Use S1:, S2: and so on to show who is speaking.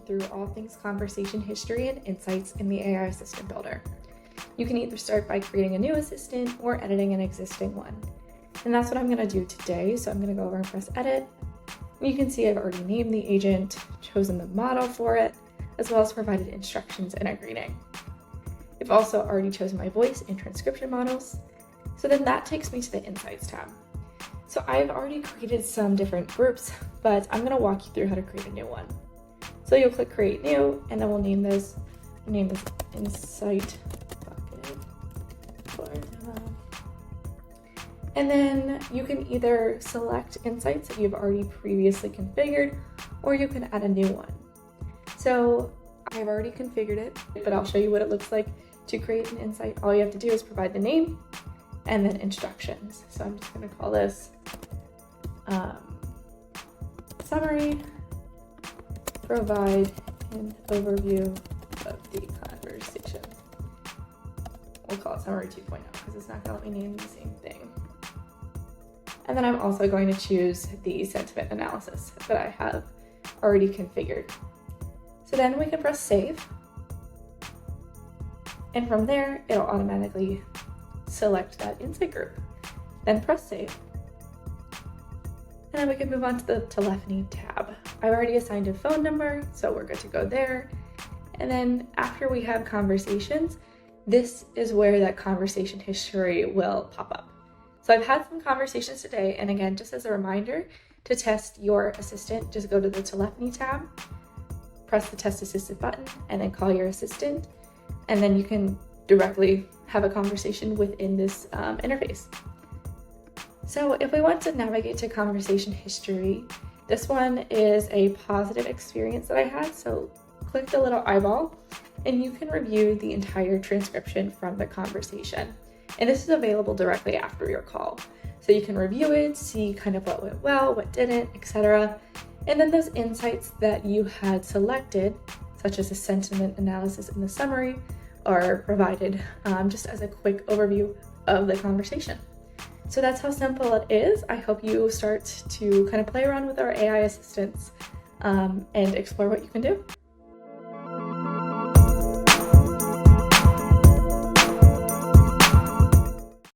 S1: through all things conversation history and insights in the AI Assistant Builder. You can either start by creating a new assistant or editing an existing one. And that's what I'm going to do today. So I'm going to go over and press edit. You can see I've already named the agent, chosen the model for it, as well as provided instructions and a greeting. I've also already chosen my voice and transcription models. So then that takes me to the Insights tab. So I've already created some different groups, but I'm going to walk you through how to create a new one. So you'll click Create New, and then we'll name this Insight Bucket for demo. And then you can either select insights that you've already previously configured, or you can add a new one. So I've already configured it, but I'll show you what it looks like to create an insight. All you have to do is provide the name and then instructions. So I'm just going to call this summary, provide an overview of the conversation. We'll call it summary 2.0 because it's not going to let me name the same thing. And then I'm also going to choose the sentiment analysis that I have already configured. So then we can press save. And from there, it'll automatically select that insight group. Then press save. And then we can move on to the telephony tab. I've already assigned a phone number, so we're good to go there. And then after we have conversations, this is where that conversation history will pop up. So I've had some conversations today, and again, just as a reminder, to test your assistant, just go to the telephony tab, press the test assistant button, and then call your assistant, and then you can directly have a conversation within this interface. So if we want to navigate to conversation history, this one is a positive experience that I had. So click the little eyeball and you can review the entire transcription from the conversation. And this is available directly after your call. So you can review it, see kind of what went well, what didn't, etc. And then those insights that you had selected, such as a sentiment analysis in the summary, are provided just as a quick overview of the conversation. So that's how simple it is. I hope you start to kind of play around with our AI assistants and explore what you can do.